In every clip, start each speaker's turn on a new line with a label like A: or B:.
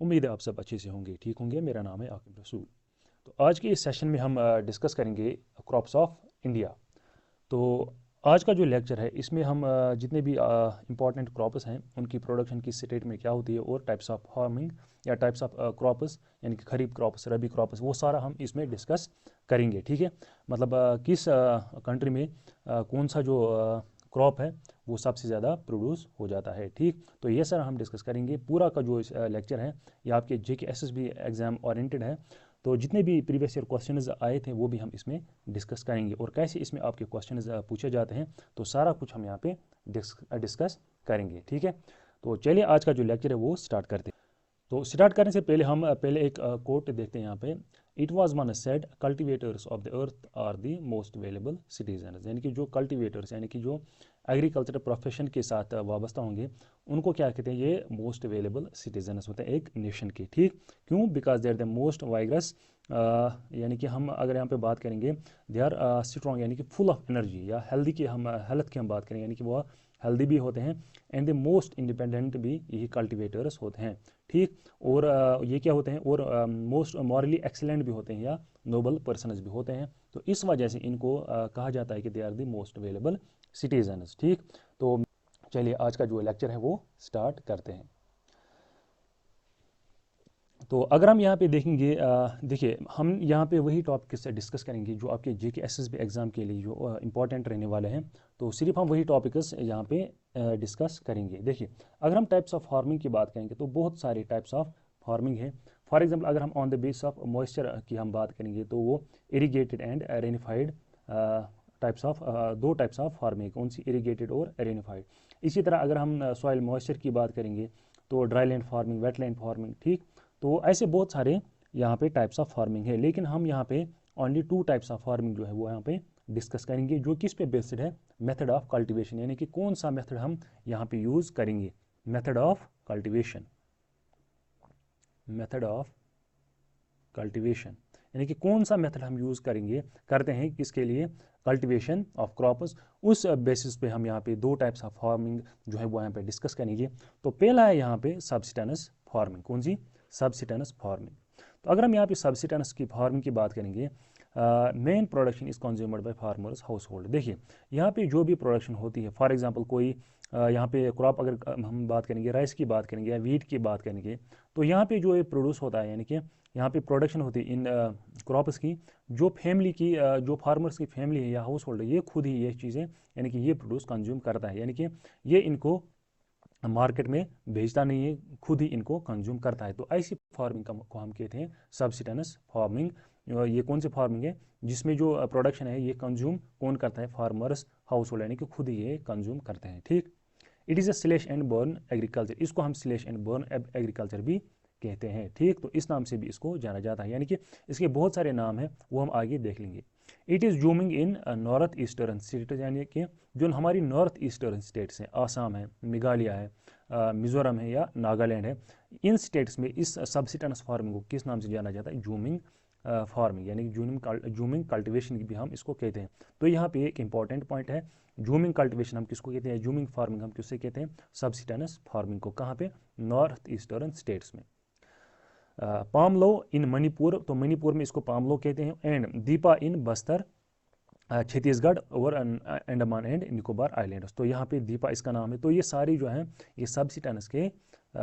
A: उम्मीद है आप सब अच्छे से होंगे, ठीक होंगे। मेरा नाम है आकिब रसूल। तो आज के इस सेशन में हम डिस्कस करेंगे क्रॉप्स ऑफ इंडिया। तो आज का जो लेक्चर है इसमें हम जितने भी इंपॉर्टेंट क्रॉप्स हैं उनकी प्रोडक्शन किस स्टेट में क्या होती है और टाइप्स ऑफ फार्मिंग या टाइप्स ऑफ क्रॉप्स यानी कि खरीफ क्रॉप्स, रबी क्रॉप्स, वो सारा हम इसमें डिस्कस करेंगे। ठीक है, मतलब किस कंट्री में कौन सा जो क्रॉप है वो सबसे ज़्यादा प्रोड्यूस हो जाता है। ठीक, तो ये सारा हम डिस्कस करेंगे। पूरा का जो लेक्चर है ये आपके जेके एसएसबी एग्ज़ाम ओरिएंटेड है। तो जितने भी प्रीवियस ईयर क्वेश्चंस आए थे वो भी हम इसमें डिस्कस करेंगे और कैसे इसमें आपके क्वेश्चंस पूछे जाते हैं, तो सारा कुछ हम यहाँ पे डिस्कस करेंगे। ठीक है, तो चलिए आज का जो लेक्चर है वो स्टार्ट करते हैं। तो स्टार्ट करने से पहले हम पहले एक कोट देखते हैं यहाँ पे। It was one said cultivators of the earth are the most valuable citizen, यानी कि जो कल्टिवेटर्स यानी कि जो एग्रीकल्चर प्रोफेशन के साथ वाबस्ता होंगे उनको क्या कहते हैं, ये मोस्ट वेलेबल सिटीजन्स होते हैं एक नेशन के। ठीक, क्यों? Because they are the most vigorous, यानी कि हम अगर यहाँ पे बात करेंगे दे आर स्ट्रॉन्ग यानी कि फुल ऑफ एनर्जी, या हेल्दी की हम हेल्थ की हम बात करें यानी कि वो हेल्दी भी होते हैं, एंड द मोस्ट इंडिपेंडेंट भी यही कल्टिवेटर्स होते हैं। ठीक, और ये क्या होते हैं, और मोस्ट मॉरली एक्सीलेंट भी होते हैं या नोबल पर्सनस भी होते हैं। तो इस वजह से इनको कहा जाता है कि they are the most valuable citizens. ठीक, तो चलिए आज का जो लेक्चर है वो स्टार्ट करते हैं। तो अगर हम यहाँ पे देखेंगे, देखिए हम यहाँ पे वही टॉपिक से डिस्कस करेंगे जो आपके जेके एसएसबी एग्ज़ाम के लिए जो इंपॉर्टेंट रहने वाले हैं। तो सिर्फ हम वही टॉपिक्स यहाँ पे डिस्कस करेंगे। देखिए अगर हम टाइप्स ऑफ फार्मिंग की बात करेंगे तो बहुत सारे टाइप्स ऑफ फार्मिंग है। फॉर एग्जांपल अगर हम on the base of moisture की हम बात करेंगे तो वो इरीगेटेड एंड रेनिफाइड टाइप्स ऑफ, दो टाइप्स ऑफ फार्मिंग, कौन सी? इरीगेटेड और रेनिफाइड। इसी तरह अगर हम सॉइल मॉइस्चर की बात करेंगे तो dry land farming, wet land farming. ठीक, तो ऐसे बहुत सारे यहाँ पे टाइप्स ऑफ फार्मिंग है, लेकिन हम यहाँ पे ओनली 2 टाइप्स ऑफ फार्मिंग जो है वो यहाँ पे डिस्कस करेंगे, जो किस पे बेस्ड है? मेथड ऑफ कल्टीवेशन, यानी कि कौन सा मेथड हम यहाँ पे यूज़ करेंगे। Method of cultivation, method of cultivation यानी कि कौन सा मेथड हम यूज़ करेंगे, करते हैं किसके लिए? Cultivation of crops. उस बेसिस पे हम यहाँ पे 2 टाइप्स ऑफ फार्मिंग जो है वो यहाँ पे डिस्कस करेंगे। तो पहला है यहाँ पे सब्सिस्टेंस फार्मिंग। कौन सी? Subsistence farming. तो अगर हम यहाँ पे सब्सिस्टेंस की फार्मिंग की बात करेंगे, main production is consumed by farmers household. देखिए यहाँ पे जो भी प्रोडक्शन होती है, फॉर एग्जांपल कोई यहाँ पे क्रॉप अगर हम बात करेंगे, राइस की बात करेंगे या वीट की बात करेंगे, तो यहाँ पे जो ये प्रोड्यूस होता है यानी कि यहाँ पे प्रोडक्शन होती है इन क्रॉप्स की, जो फैमिली की जो फार्मर्स की फैमिली है या हाउस होल्ड है, ये खुद ही ये चीज़ें यानी कि ये प्रोड्यूस कंज्यूम करता है, यानी कि ये इनको मार्केट में भेजता नहीं है, खुद ही इनको कंज्यूम करता है। तो ऐसी फार्मिंग को हम कहते हैं सब्सिस्टेंस फार्मिंग। ये कौन सी फार्मिंग है जिसमें जो प्रोडक्शन है ये कंज्यूम कौन करता है? फार्मर्स हाउस होल्ड, यानी कि खुद ही ये कंज्यूम करते हैं। ठीक, it is a slash and burn agriculture, इसको हम स्लैश एंड बर्न एग्रीकल्चर भी कहते हैं। ठीक, तो इस नाम से भी इसको जाना जाता है, यानी कि इसके बहुत सारे नाम हैं वो हम आगे देख लेंगे। It is zooming in north eastern states, यानी कि जो हमारी नॉर्थ ईस्टर्न स्टेट्स हैं, आसाम है, मेघालय है, मिज़ोरम है या नागालैंड है, इन स्टेट्स में इस सब्सिस्टेंस फार्मिंग को किस नाम से जाना जाता है? जूमिंग फार्मिंग, यानी कि जूमिंग कल्टिवेशन भी हम इसको कहते हैं। तो यहाँ पे एक इंपॉर्टेंट पॉइंट है, जूमिंग कल्टिवेशन हम किसको कहते हैं? जूमिंग फार्मिंग हम किससे कहते हैं? सब्सिस्टेंस फार्मिंग को। कहाँ पे? नॉर्थ ईस्टर्न स्टेट्स में। पामलो इन मणिपुर, तो मणिपुर में इसको पामलो कहते हैं, एंड दीपा इन बस्तर, छत्तीसगढ़ और अंडमान एंड निकोबार आइलैंड्स। तो यहाँ पे दीपा इसका नाम है। तो ये सारी जो हैं ये सब्सिस्टेंस के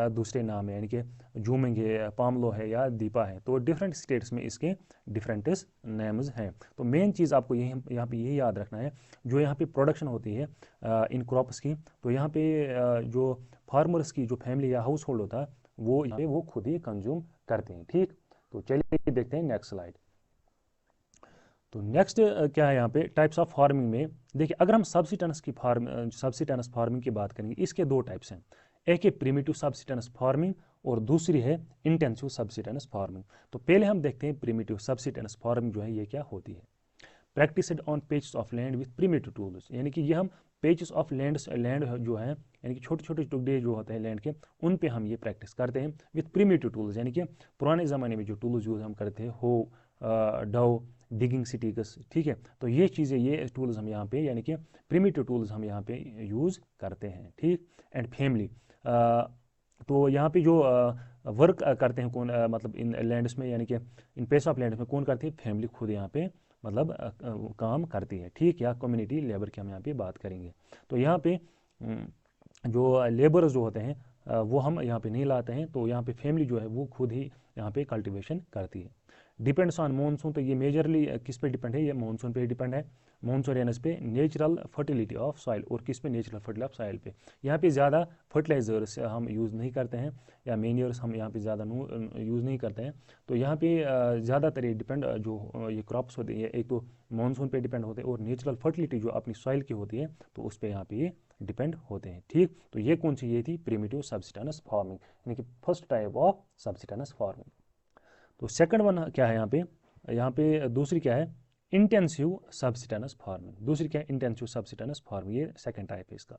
A: दूसरे नाम है, यानी कि जूमिंग है, पामलो है या दीपा है। तो डिफरेंट स्टेट्स में इसके डिफरेंट नेम्स हैं। तो मेन चीज़ आपको यही यहाँ पे यही याद रखना है, जो यहाँ पे प्रोडक्शन होती है इन क्रॉप्स की, तो यहाँ पे जो फार्मर्स की जो फैमिली या हाउस होल्ड होता है वो यहाँ पे वो खुद ही कंज्यूम करते हैं। ठीक, तो चलिए देखते हैं नेक्स्ट स्लाइड। तो नेक्स्ट क्या है यहाँ पे टाइप्स ऑफ फार्मिंग में। देखिए अगर हम सब्सिस्टेंस फार्मिंग की बात करेंगे, इसके 2 टाइप्स हैं, एक है प्रिमिटिव सब्सिस्टेंस फार्मिंग और दूसरी है इंटेंसिव सब्सिस्टेंस फार्मिंग। तो पहले हम देखते हैं प्रिमिटिव सब्सिस्टेंस फार्मिंग जो है ये क्या होती है। Practised on patches of land with primitive tools, यानी कि ये हम पेजेस ऑफ लैंड जो है यानी कि छोटे छोटे टुकड़े जो होते हैं लैंड के, उन पे हम ये प्रैक्टिस करते हैं विथ प्रिमिटिव टूल्स, यानी कि पुराने ज़माने में जो टूल्स यूज़ हम करते हैं, हो, डव, डिगिंग स्टिक्स। ठीक है, तो ये चीज़ें ये टूल्स हम यहाँ पे यानी कि प्रिमिटिव टूल्स हम यहाँ पे यूज़ करते हैं। ठीक, एंड फैमिली, तो यहाँ पे जो वर्क करते हैं कौन, मतलब इन लैंड्स में, यानी कि इन पेस ऑफ लैंड्स में कौन करती है, फैमिली खुद यहाँ पे मतलब काम करती है, ठीक, या कम्युनिटी लेबर की हम यहाँ पे बात करेंगे। तो यहाँ पे जो लेबर्स जो होते हैं वो हम यहाँ पे नहीं लाते हैं, तो यहाँ पे फैमिली जो है वो खुद ही यहाँ पे कल्टीवेशन करती है। डिपेंड्स ऑन मानसून, तो ये मेजरली किस पे डिपेंड है, ये मानसून पे डिपेंड है, मानसून रेनस पे, नेचुरल फर्टिलिटी ऑफ सॉइल, और किस पे, नेचुरल फर्टिलिटी ऑफ सॉइल पे। यहाँ पे ज़्यादा फर्टिलाइजर्स हम यूज़ नहीं करते हैं, या मेन्योर्स हम यहाँ पे ज़्यादा यूज़ नहीं करते हैं। तो यहाँ पे ज़्यादातर ये डिपेंड जो ये क्रॉप्स होते हैं, एक तो मानसून पे डिपेंड होते हैं, और नेचुरल फर्टिलिटी जो अपनी सॉइल की होती है तो उस पर यहाँ पे ये डिपेंड होते हैं, ठीक। तो ये कौन सी, ये थी प्रिमिटिव सब्सिस्टेंस फार्मिंग, यानी कि first type of subsistence farming. तो सेकंड वन क्या है यहाँ पे दूसरी क्या है, इंटेंसिव सब्सिस्टेंस फार्मिंग। दूसरी क्या है, इंटेंसिव सब्सिस्टेंस फार्मिंग, ये सेकंड टाइप है इसका।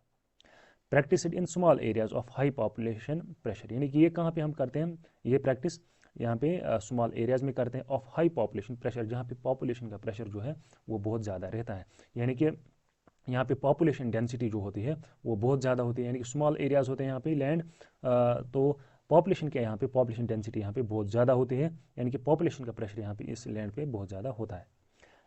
A: Practice in small areas of high population pressure, यानी कि ये कहाँ पे हम करते हैं, ये प्रैक्टिस यहाँ पे स्मॉल एरियाज में करते हैं, ऑफ हाई पॉपुलेशन प्रेशर, जहाँ पे पॉपुलेशन का प्रेशर जो है वो बहुत ज़्यादा रहता है, यानी कि यहाँ पे पॉपुलेशन डेंसिटी जो होती है वो बहुत ज़्यादा होती है, यानी कि स्मॉल एरियाज होते हैं यहाँ पे लैंड, तो पॉपुलेशन क्या है यहाँ पे, पॉपुलेशन डेंसिटी यहाँ पे बहुत ज़्यादा होती है, यानी कि पॉपुलेशन का प्रेशर यहाँ पे इस लैंड पे बहुत ज़्यादा होता है।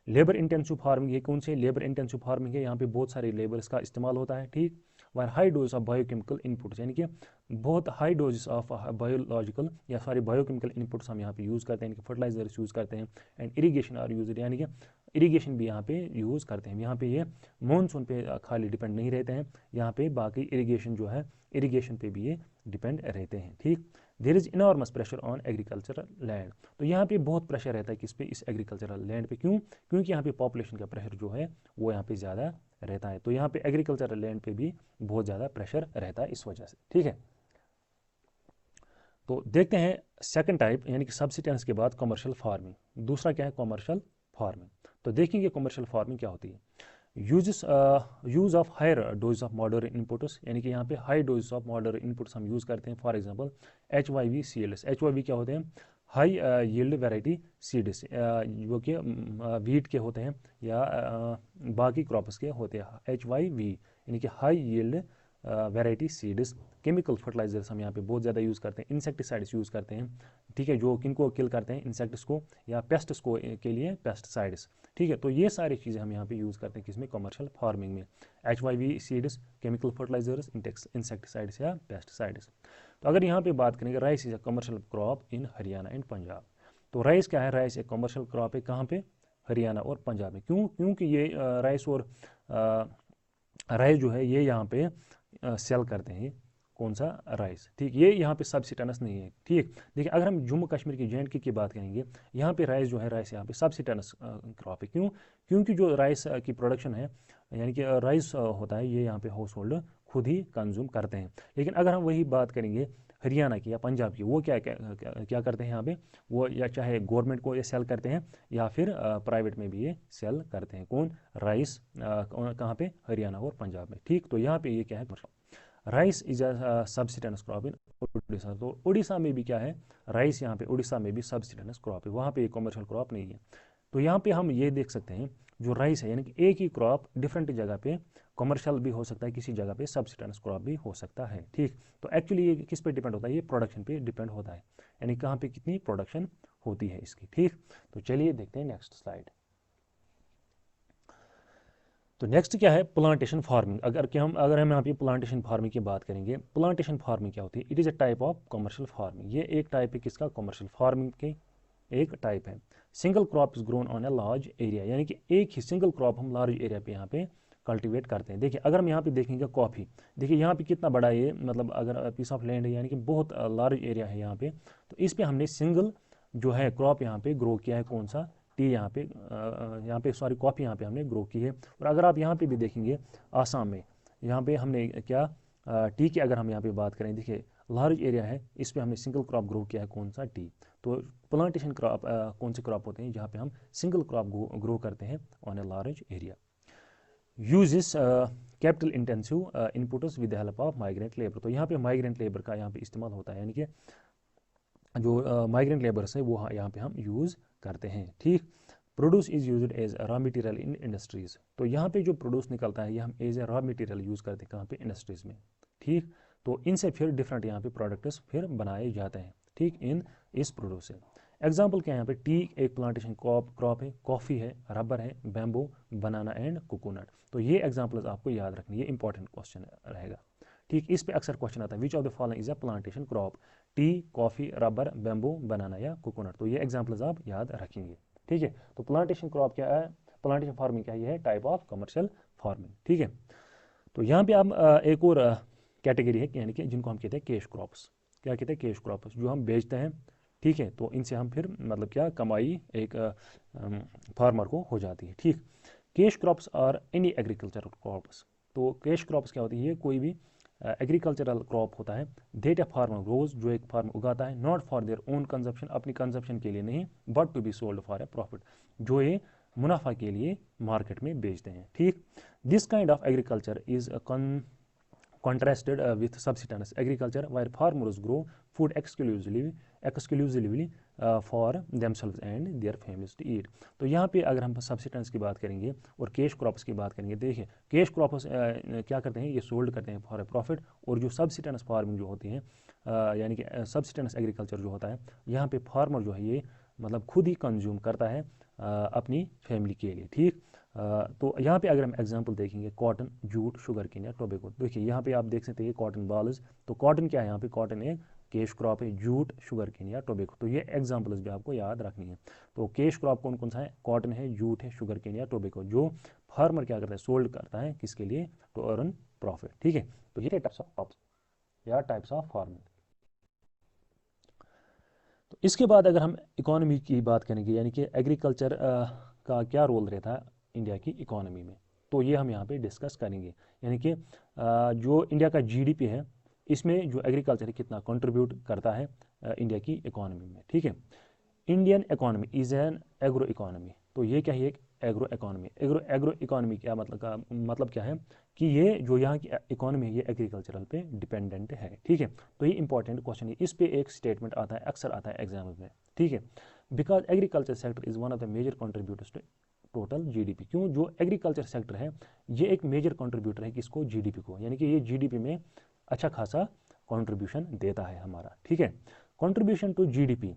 A: लेबर इंटेंसिव फार्मिंग, ये कौन से लेबर इंटेंसिव फार्मिंग है, यहाँ पे बहुत सारे लेबर्स का इस्तेमाल होता है, ठीक। वह high dose of biochemical inputs, यानी कि बहुत हाई डोजेस ऑफ बायोलॉजिकल या सारे बायोकेमिकल इनपुट्स हम यहाँ पे यूज़ करते हैं, यानी कि फर्टिलाइजर्स यूज़ करते हैं, एंड इरीगेशन आर यूज, यानी कि इरीगेशन भी यहाँ पे यूज़ करते हैं। यहाँ पे ये मानसून पे खाली डिपेंड नहीं रहते हैं, यहाँ पे बाकी इरीगेशन जो है, इरीगेशन पे भी ये डिपेंड रहते हैं, ठीक। There is enormous pressure on agricultural land, तो यहाँ पे बहुत प्रेशर रहता है किस पे, इस एग्रीकल्चरल लैंड पे, क्यों, क्योंकि यहाँ पे पॉपुलेशन का प्रेशर जो है वो यहाँ पे ज़्यादा रहता है, तो यहाँ पे एग्रीकल्चरल लैंड पे भी बहुत ज़्यादा प्रेशर रहता है इस वजह से, ठीक है। तो देखते हैं सेकंड टाइप, यानी कि सब्सिस्टेंस के बाद कमर्शियल फार्मिंग। दूसरा क्या है, कमर्शियल फार्मिंग। तो देखेंगे कमर्शियल फार्मिंग क्या होती है। Use of higher dose of modern inputs, यानी कि यहाँ पे high dose of modern inputs हम यूज़ करते हैं, for example HYV seeds. HYV क्या होते हैं, हाई यील्ड वैरायटी सीड्स, जो कि वीट के होते हैं या बाकी क्रॉप्स के होते हैं। HYV यानी कि high yield variety seeds. Chemical fertilisers हम यहाँ पे बहुत ज़्यादा यूज़ करते हैं, इंसेक्टिसाइड्स यूज़ करते हैं, ठीक है, जो किनको किल करते हैं, इंसेक्ट्स को या पेस्ट्स को के लिए पेस्टिसाइड्स, ठीक है। तो ये सारी चीज़ें हम यहाँ पे यूज़ करते हैं किसमें, कमर्शियल फार्मिंग में। HYV seeds, chemical fertilisers, insecticides या पेस्टिसाइड्स। तो अगर यहाँ पे बात करेंगे, rice is a commercial crop in Haryana and Punjab. तो राइस क्या है, राइस एक कमर्शियल क्रॉप है, कहाँ पे, हरियाणा और पंजाब में। क्यों, क्योंकि ये राइस और राइस जो है ये यहाँ पे सेल करते हैं, कौन सा, राइस, ठीक। ये यहाँ पे सब्सिस्टेंस नहीं है, ठीक। देखिए अगर हम जम्मू कश्मीर की JNK की बात करेंगे, यहाँ पे राइस जो है, राइस यहाँ पे सब्सिस्टेंस क्रॉप है, क्यों, क्योंकि जो राइस की प्रोडक्शन है, यानी कि राइस होता है, ये यहाँ पे हाउस होल्ड खुद ही कंज्यूम करते हैं। लेकिन अगर हम वही बात करेंगे हरियाणा की या पंजाब की, वो क्या क्या, क्या, क्या करते हैं यहाँ पे, वो या चाहे गवर्नमेंट को ये सेल करते हैं या फिर प्राइवेट में भी ये सेल करते हैं, कौन, राइस, कहाँ पे, हरियाणा और पंजाब में, ठीक। तो यहाँ पे ये क्या है, rice is a subsistence crop in Orissa. तो उड़ीसा में भी क्या है, राइस यहाँ पे उड़ीसा में भी सब्सिस्टेंस क्रॉप है, वहाँ पे कमर्शियल क्रॉप नहीं है। तो यहाँ पे हम ये देख सकते हैं, जो राइस है, यानी कि एक ही क्रॉप डिफरेंट जगह पे कमर्शियल भी हो सकता है, किसी जगह पे सब्सिस्टेंस क्रॉप भी हो सकता है, ठीक। तो एक्चुअली ये किस पे डिपेंड होता है, ये प्रोडक्शन पे डिपेंड होता है, यानी कहाँ पे कितनी प्रोडक्शन होती है इसकी, ठीक। तो चलिए देखते हैं नेक्स्ट स्लाइड। तो नेक्स्ट क्या है, प्लांटेशन फार्मिंग। अगर हम यहाँ पे प्लांटेशन फार्मिंग की बात करेंगे, प्लांटेशन फार्मिंग क्या होती है, it is a type of commercial farming. ये एक टाइप है किसका, कमर्शियल फार्मिंग के एक टाइप है। Single crop is grown on a large area, यानी कि एक ही सिंगल क्रॉप हम लार्ज एरिया पे यहाँ पे कल्टीवेट करते हैं। देखिए अगर हम यहाँ पे देखेंगे कॉफ़ी, देखिए यहाँ पे कितना बड़ा ये, मतलब अगर पीस ऑफ लैंड है, यानी कि बहुत लार्ज एरिया है यहाँ पे, तो इस पे हमने सिंगल जो है क्रॉप यहाँ पे ग्रो किया है, कौन सा, टी, यहाँ पे सॉरी कॉफ़ी यहाँ पे हमने ग्रो की है। और अगर आप यहाँ पे भी देखेंगे आसाम में, यहाँ पे हमने क्या, टी की अगर हम यहाँ पे बात करें, देखिए लार्ज एरिया है, इस पे हमने सिंगल क्रॉप ग्रो किया है, कौन सा, टी। तो प्लांटेशन क्रॉप कौन से क्रॉप होते हैं, जहाँ पे हम सिंगल क्रॉप ग्रो करते हैं on a large area. Uses capital intensive inputs with the help of migrant labour. तो यहाँ पे माइग्रेंट लेबर का यहाँ पे इस्तेमाल होता है, यानी कि जो माइग्रेंट लेबर्स है वो यहाँ पे हम यूज़ करते हैं, ठीक। Produce is used as raw material in industries. तो यहाँ पे जो प्रोड्यूस निकलता है ये हम as a raw material use करते हैं, कहाँ पे, इंडस्ट्रीज में, ठीक। तो इनसे फिर डिफरेंट यहाँ पे प्रोडक्ट्स फिर बनाए जाते हैं, ठीक, इन इस प्रोड्यूसर। एग्जाम्पल क्या है यहाँ पे, टी एक प्लांटेशन क्रॉप है, कॉफ़ी है, रबर है, बैम्बू, बनाना एंड कोकोनट। तो ये एग्जाम्पल्स आपको याद रखनी, ये इंपॉर्टेंट क्वेश्चन रहेगा। ठीक, इस पे अक्सर क्वेश्चन आता है, which of the following is a plantation crop, tea, coffee, rubber, bamboo, banana या कोकोनट। तो ये एग्जाम्पल्स आप याद रखेंगे। ठीक है, तो प्लांटेशन क्रॉप क्या है, प्लांटेशन फार्मिंग क्या है, ये है टाइप ऑफ कमर्शियल फार्मिंग। ठीक है, तो यहाँ पे हम एक और कैटेगरी है, यानी कि जिनको हम कहते हैं कैश क्रॉप्स। क्या कहते हैं, कैश क्रॉप्स, जो हम बेचते हैं। ठीक है, तो इनसे हम फिर मतलब क्या कमाई एक फार्मर को हो जाती है। ठीक, कैश क्रॉप्स और एनी एग्रीकल्चरल क्रॉप्स। तो कैश क्रॉप्स क्या होती है, कोई भी एग्रीकल्चरल क्रॉप होता है, देट ए फार्मर ग्रोज, जो एक फार्मर उगाता है, not for their own consumption, अपनी कंजप्शन के लिए नहीं, but to be sold for a profit, जो ये मुनाफा के लिए मार्केट में बेचते हैं। ठीक, this kind of agriculture is contrasted with subsistence agriculture, where farmers grow food exclusively for themselves and their families to eat। तो यहाँ पे अगर हम सब्सिस्टेंस की बात करेंगे और कैश क्रॉप्स की बात करेंगे, देखिए कैश क्रॉप्स क्या करते हैं, ये सोल्ड करते हैं फॉर ए प्रॉफिट, और जो सब्सिस्टेंस फार्मिंग जो होती है, यानी कि सब्सिस्टेंस एग्रीकल्चर जो होता है, यहाँ पे फार्मर जो है ये मतलब खुद ही कंज्यूम करता है अपनी फैमिली के लिए। ठीक, तो यहाँ पे अगर हम एग्जांपल देखेंगे, कॉटन, जूट, शुगर केन या टोबैको। देखिए यहाँ पे आप देख सकते हैं कॉटन बॉल्स। तो कॉटन क्या है, यहाँ पे कॉटन एक कैश क्रॉप है, जूट, शुगर केन या टोबैको। तो ये एग्जांपल्स भी आपको याद रखनी है। तो कैश क्रॉप कौन कौन सा है, कॉटन है, जूट है, शुगर केन या टोबैको, जो फार्मर क्या करता है, सोल्ड करता है किसके लिए, टू अर्न प्रॉफिट। ठीक है, तो ये टाइप्स ऑफ क्रॉप्स या टाइप्स ऑफ फार्मिंग। तो इसके बाद अगर हम इकोनॉमी की बात करेंगे, यानी कि एग्रीकल्चर का क्या रोल रहता है इंडिया की इकोनॉमी में, तो ये हम यहाँ पे डिस्कस करेंगे। यानी कि जो इंडिया का जीडीपी है, इसमें जो एग्रीकल्चर कितना कंट्रीब्यूट करता है इंडिया की इकोनॉमी में। ठीक है, Indian economy is an agro economy. तो ये क्या है, एक एग्रो इकोनॉमी। एग्रो इकोनॉमी क्या मतलब क्या है कि ये जो यहाँ की इकोनॉमी है, ये एग्रीकल्चरल पे डिपेंडेंट है। ठीक है, तो ये इंपॉर्टेंट क्वेश्चन है, इस पे एक स्टेटमेंट आता है, अक्सर आता है एग्जाम में। ठीक है, because agriculture sector is one of the major contributors to total GDP. क्यों, जो एग्रीकल्चर सेक्टर है ये एक मेजर कंट्रीब्यूटर है किसको, जीडीपी को, यानी कि ये जीडीपी में अच्छा खासा कंट्रीब्यूशन देता है हमारा। ठीक है, कंट्रीब्यूशन टू जीडीपी,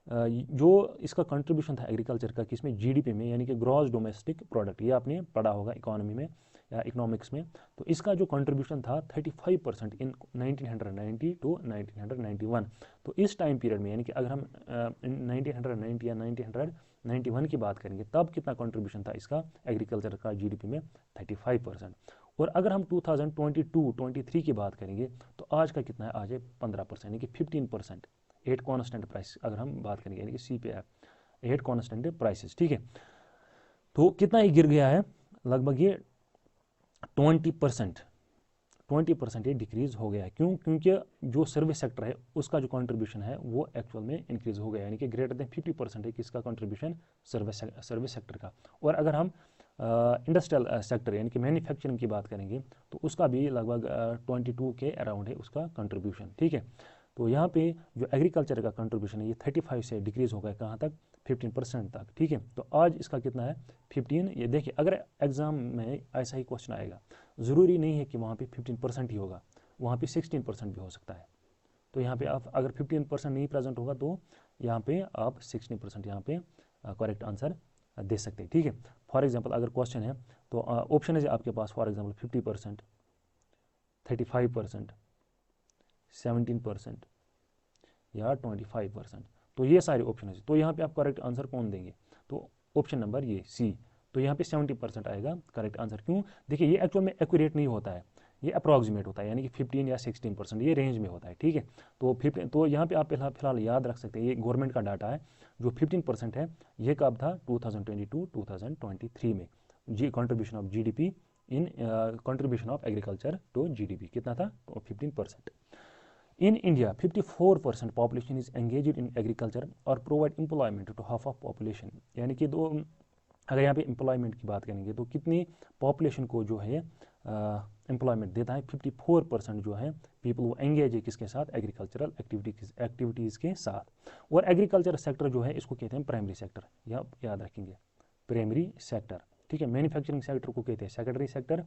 A: जो इसका कंट्रीब्यूशन था एग्रीकल्चर का किसमें, जीडीपी में, यानी कि ग्रॉस डोमेस्टिक प्रोडक्ट, ये आपने पढ़ा होगा इकोनॉमी में या इकोनॉमिक्स में। तो इसका जो कंट्रीब्यूशन था 35% इन 1990 टू 1991। तो इस टाइम पीरियड में, यानी कि अगर हम 1990 या 1991 की बात करेंगे, तब कितना कंट्रीब्यूशन था इसका एग्रीकल्चर का जीडीपी में, 35%। और अगर हम 2022-23 की बात करेंगे, तो आज का कितना है, आज है 15%, यानी कि 15%। 8 कॉन्स्टेंट प्राइस अगर हम बात करेंगे, यानी कि CPI 8 कॉन्स्टेंट प्राइसेस। ठीक है, तो कितना ही गिर गया है, लगभग ये 20% ये डिक्रीज हो गया है। क्यों, क्योंकि जो सर्विस सेक्टर है उसका जो कंट्रीब्यूशन है वो एक्चुअल में इंक्रीज हो गया, यानी कि ग्रेटर देन 50% है किसका कंट्रीब्यूशन, सर्विस सेक्टर का। और अगर हम इंडस्ट्रियल सेक्टर यानी कि मैन्युफैक्चरिंग की बात करेंगे, तो उसका भी लगभग 22 के अराउंड है उसका कंट्रीब्यूशन। ठीक है, तो यहाँ पे जो एग्रीकल्चर का कंट्रीब्यूशन है ये 35 से डिक्रीज हो गया कहाँ तक, 15% तक। ठीक है, तो आज इसका कितना है, 15। ये देखिए अगर एग्जाम में ऐसा ही क्वेश्चन आएगा, ज़रूरी नहीं है कि वहाँ पे 15% ही होगा, वहाँ पे 16% भी हो सकता है। तो यहाँ पे आप अगर 15% नहीं प्रेजेंट होगा, तो यहाँ पे आप 16% यहाँ पे करेक्ट आंसर दे सकते हैं। ठीक है, फॉर एग्जाम्पल अगर क्वेश्चन है तो ऑप्शन है आपके पास, फॉर एग्जाम्पल 50%, 35%, 17% या 25%। तो ये सारे ऑप्शन है। तो यहाँ पे आप करेक्ट आंसर कौन देंगे, तो ऑप्शन नंबर ये सी। तो यहाँ पे 70% आएगा करेक्ट आंसर। क्यों, देखिए ये एक्चुअल में एक्यूरेट नहीं होता है, ये अप्रॉक्सीमेट होता है, यानी कि 15 या 16% ये रेंज में होता है। ठीक है, तो 15, तो यहाँ पे आप फिलहाल याद रख सकते हैं, ये गवर्नमेंट का डाटा है। जो 15% है ये कब था, 2022-2023 में। जी contribution of GDP in contribution of agriculture to GDP कितना था, 15%। In India, 54% population is engaged in agriculture और provide employment to half of population। यानी कि दो, अगर यहाँ पे एम्प्लॉयमेंट की बात करेंगे तो कितनी पॉपुलेशन को जो है एम्प्लॉयमेंट देता है, 54% जो है पीपल वो एंगेज है किसके साथ, एग्रीकल्चरल एक्टिविटीज़ के साथ। और एग्रीकल्चर सेक्टर जो है इसको कहते हैं प्राइमरी सेक्टर, या याद रखेंगे प्राइमरी सेक्टर। ठीक है, मैन्युफैक्चरिंग सेक्टर को कहते हैं सेकेंडरी सेक्टर,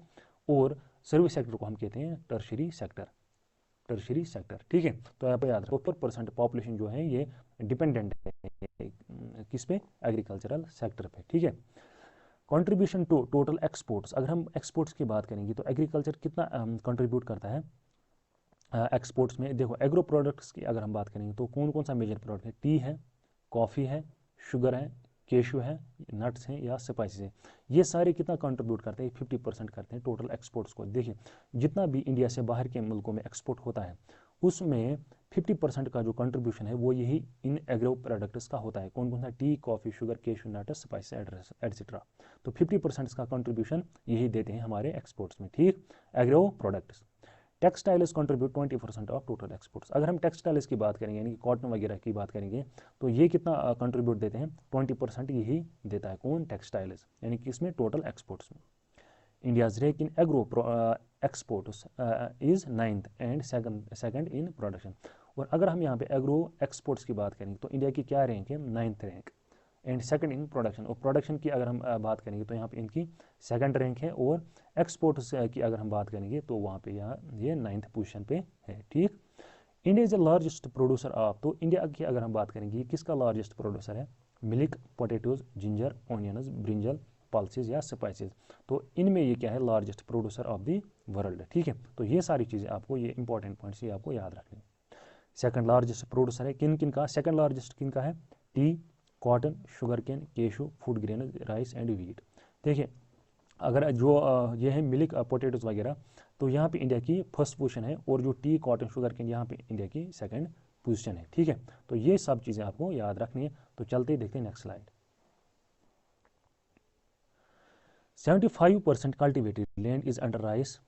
A: और सर्विस सेक्टर को हम कहते हैं टर्शरी सेक्टर। टर्शरी सेक्टर, ठीक है। तो यहाँ पे याद रखो 4% पॉपुलेशन जो है ये डिपेंडेंट है किस पे, एग्रीकल्चरल सेक्टर पे, ठीक है। कंट्रीब्यूशन टू टोटल एक्सपोर्ट्स, अगर हम एक्सपोर्ट्स की बात करेंगे तो एग्रीकल्चर कितना कंट्रीब्यूट करता है एक्सपोर्ट्स में। देखो एग्रो प्रोडक्ट्स की अगर हम बात करेंगे तो कौन कौन सा मेजर प्रोडक्ट है, टी है, कॉफ़ी है, शुगर है, केशू है, नट्स हैं या स्पाइसेस है, ये सारे कितना कंट्रीब्यूट करते हैं, 50% करते हैं टोटल एक्सपोर्ट्स को। देखिए जितना भी इंडिया से बाहर के मुल्कों में एक्सपोर्ट होता है उसमें 50% का जो कंट्रीब्यूशन है वो यही इन एग्रो प्रोडक्ट्स का होता है। कौन कौन सा, tea, coffee, sugar, cashew, nuts, spices etcetera. तो 50% का कंट्रीब्यूशन यही देते हैं हमारे एक्सपोर्ट्स में, ठीक, agro products. Textiles contribute 20% of total exports. अगर हम टेक्सटाइल्स की बात करेंगे यानी कि कॉटन वगैरह की बात करेंगे तो ये कितना कंट्रीब्यूट देते हैं, 20% यही देता है, कौन, टेक्सटाइल्स, यानी कि इसमें टोटल एक्सपोर्ट्स में। India's rake in agro exports is 9th and second in production. और अगर हम यहाँ पे एग्रो एक्सपोर्ट्स की बात करेंगे तो इंडिया की क्या रैंक है, 9th rank and second in production. और प्रोडक्शन की अगर हम बात करेंगे तो यहाँ पे इनकी सेकंड रैंक है, और एक्सपोर्ट्स की अगर हम बात करेंगे तो वहाँ पे यहाँ ये 9th पोजीशन पे है, ठीक। India is the largest producer of, तो इंडिया की अगर हम बात करेंगे किसका लार्जेस्ट प्रोड्यूसर है, milk, potatoes, ginger, onions, brinjal, pulses या स्पाइसेस। तो इनमें ये क्या है, largest producer of the world, ठीक है। तो ये सारी चीज़ें आपको, ये इंपॉर्टेंट पॉइंट्स ये आपको याद रखनी। सेकंड लार्जेस्ट प्रोड्यूसर है किन किन का, सेकंड लार्जेस्ट किन का है, tea, cotton, sugar cane, cashew, food grain, rice and wheat. देखिए अगर जो ये है मिल्क, पोटैटोज वगैरह, तो यहाँ पे इंडिया की फर्स्ट पोजीशन है, और जो टी, कॉटन, शुगर केन यहाँ पे इंडिया की सेकंड पोजीशन है, ठीक है। तो ये सब चीज़ें आपको याद रखनी है। तो चलते देखते हैं next slide. 75% cultivated land is under rice,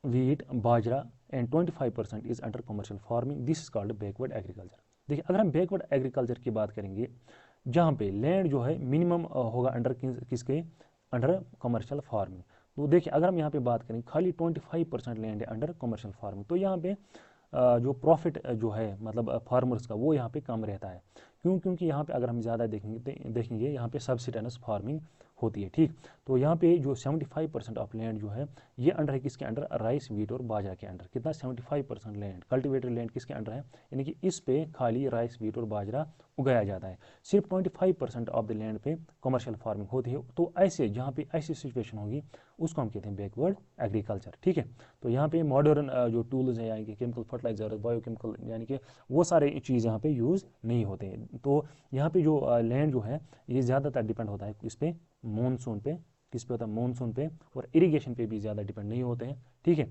A: wheat, bajra and 25% is under commercial farming, this is called backward agriculture. देखिए अगर हम बैकवर्ड एग्रीकल्चर की बात करेंगे जहाँ पे लैंड जो है मिनिमम होगा अंडर किसके, अंडर कमर्शियल फार्मिंग। तो देखिए अगर हम यहाँ पे बात करें खाली 25% लैंड है अंडर कमर्शियल फार्मिंग, तो यहाँ पे जो प्रॉफिट जो है मतलब फार्मर्स का वो यहाँ पे कम रहता है। क्यों, क्योंकि यहाँ पे अगर हम ज़्यादा देखेंगे यहाँ पे सब्सिडेंस फार्मिंग होती है, ठीक। तो यहाँ पे जो 75% ऑफ लैंड जो है ये अंडर है किसके अंडर, राइस, व्हीट और बाजरा के अंडर। कितना, 75% लैंड, कल्टिवेटेड लैंड किसके अंडर है, यानी कि इस पे खाली राइस, व्हीट और बाजरा उगाया जाता है। सिर्फ 25% ऑफ द लैंड पे कमर्शियल फार्मिंग होती है। तो ऐसे जहाँ पे ऐसी सिचुएशन होगी उसको हम कहते हैं बैकवर्ड एग्रीकल्चर, ठीक है। तो यहाँ पे मॉडर्न जो टूल्स है यानी कि केमिकल फर्टिलाइजर, बायोकेमिकल, यानी कि वो सारे चीज़ यहाँ पे यूज़ नहीं होते हैं। तो यहाँ पे जो लैंड जो है ये ज़्यादातर डिपेंड होता है इस पे, मानसून पे, किस पे होता है, मानसून पे, और इरिगेशन पे भी ज़्यादा डिपेंड नहीं होते हैं, ठीक है।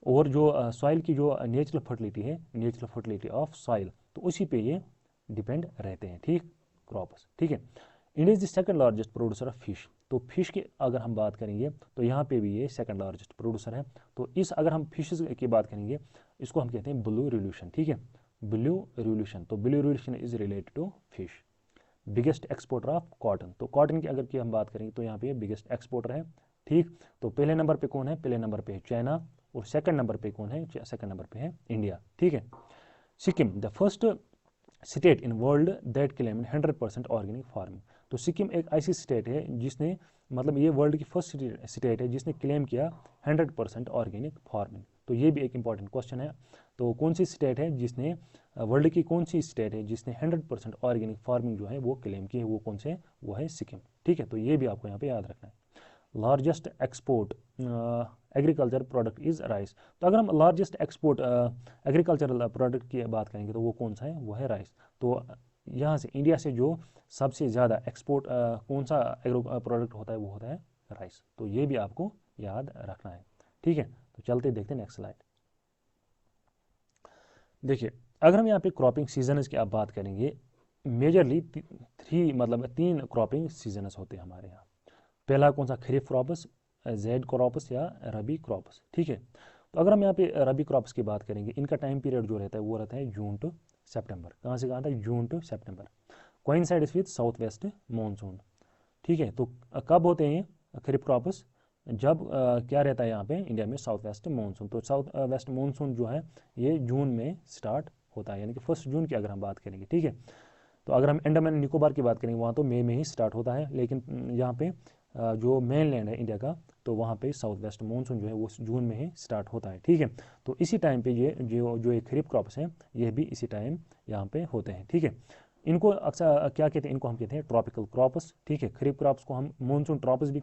A: और जो सॉइल की जो नेचुरल फर्टिलिटी है, नेचुरल फर्टिलिटी ऑफ सॉइल, तो उसी पे ये डिपेंड रहते हैं, ठीक, क्रॉप्स, ठीक है। India is the second largest producer of fish. तो फिश की अगर हम बात करेंगे तो यहाँ पे भी ये सेकंड लार्जेस्ट प्रोड्यूसर है। तो इस अगर हम फिशेस की बात करेंगे इसको हम कहते हैं ब्लू रिवोल्यूशन, ठीक है, ब्लू रिवोल्यूशन। तो blue revolution is related to fish. Biggest exporter of cotton, तो कॉटन की अगर की हम बात करेंगे तो यहाँ पे बिगेस्ट एक्सपोर्टर है, ठीक। तो पहले नंबर पे कौन है, पहले नंबर पे है चाइना, और सेकंड नंबर पे कौन है, सेकंड नंबर पे है इंडिया, ठीक है। Sikkim the first state in world that claimed 100% organic farming. तो सिक्किम एक ऐसी स्टेट है जिसने, मतलब ये वर्ल्ड की फर्स्ट स्टेट है जिसने क्लेम किया 100% ऑर्गेनिक फार्मिंग। तो ये भी एक इंपॉर्टेंट क्वेश्चन है। तो कौन सी स्टेट है जिसने, वर्ल्ड की कौन सी स्टेट है जिसने 100% ऑर्गेनिक फार्मिंग जो है वो क्लेम की है, वो कौन से, वो है सिक्किम, ठीक है। तो ये भी आपको यहाँ पे याद रखना है। Largest export agriculture product is rice. तो अगर हम लार्जेस्ट एक्सपोर्ट एग्रीकल्चरल प्रोडक्ट की बात करेंगे तो वो कौन सा है, वो है राइस। तो यहाँ से इंडिया से जो सबसे ज़्यादा एक्सपोर्ट कौन सा एग्रो प्रोडक्ट होता है वो होता है राइस। तो ये भी आपको याद रखना है, ठीक है। तो चलते देखते हैं नेक्स्ट स्लाइड। देखिए अगर हम यहाँ पे क्रॉपिंग सीजनस की आप बात करेंगे, मेजरली तीन क्रॉपिंग सीजनस होते हैं हमारे यहाँ। पहला कौन सा, खरीफ क्रॉप्स, जेड क्रॉप्स या रबी क्रॉप्स, ठीक है। तो अगर हम यहाँ पे रबी क्रॉप्स की बात करेंगे इनका टाइम पीरियड जो रहता है वो रहता है जून टू सितंबर। कहाँ से कहाँ तक, जून टू सितंबर, coincides with south west monsoon, ठीक है। तो कब होते हैं खरीफ क्रॉप्स, जब क्या रहता है यहाँ पे इंडिया में साउथ वेस्ट मानसून। तो साउथ वेस्ट मानसून जो है ये जून में स्टार्ट होता है, यानी कि 1 जून की अगर हम बात करेंगे, ठीक है। तो अगर हम अंडमान निकोबार की बात करेंगे वहाँ तो मई में ही स्टार्ट होता है, लेकिन यहाँ पे जो मेन लैंड है इंडिया का, तो वहाँ पे साउथ वेस्ट मानसून जो है वो जून में ही स्टार्ट होता है, ठीक है। तो इसी टाइम पे ये जो ये खरीफ क्रॉप्स हैं ये भी इसी टाइम यहाँ पे होते हैं, ठीक है। इनको अक्सर क्या कहते हैं, इनको हम कहते हैं ट्रॉपिकल क्रॉप्स, ठीक है। खरीफ क्रॉप्स को हम मानसून क्रॉप्स भी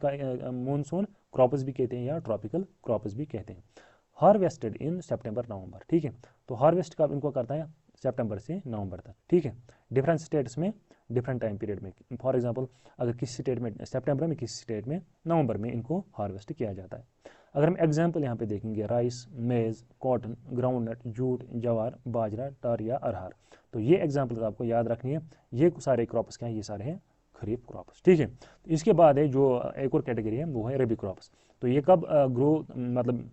A: कहते हैं या ट्रॉपिकल क्रॉप्स भी कहते हैं। हार्वेस्टेड इन सितंबर नवंबर, ठीक है। तो हार्वेस्ट कब इनको करता है, सितंबर से नवंबर तक, ठीक है। डिफरेंट स्टेट्स में डिफरेंट टाइम पीरियड में, फॉर एग्जांपल अगर किसी स्टेट में सितंबर में, किसी स्टेट में नवंबर में इनको हार्वेस्ट किया जाता है। अगर हम एग्जांपल यहाँ पे देखेंगे, राइस, मेज, कॉटन, ग्राउंडनट, जूट, जवार, बाजरा, तार या अरहर, तो ये एग्जाम्पल आपको याद रखनी है। ये सारे क्रॉप्स क्या हैं, ये सारे हैं खरीफ क्रॉप्स, ठीक है। तो इसके बाद है जो एक और कैटेगरी है वो है रबी क्रॉप्स। तो ये कब ग्रो मतलब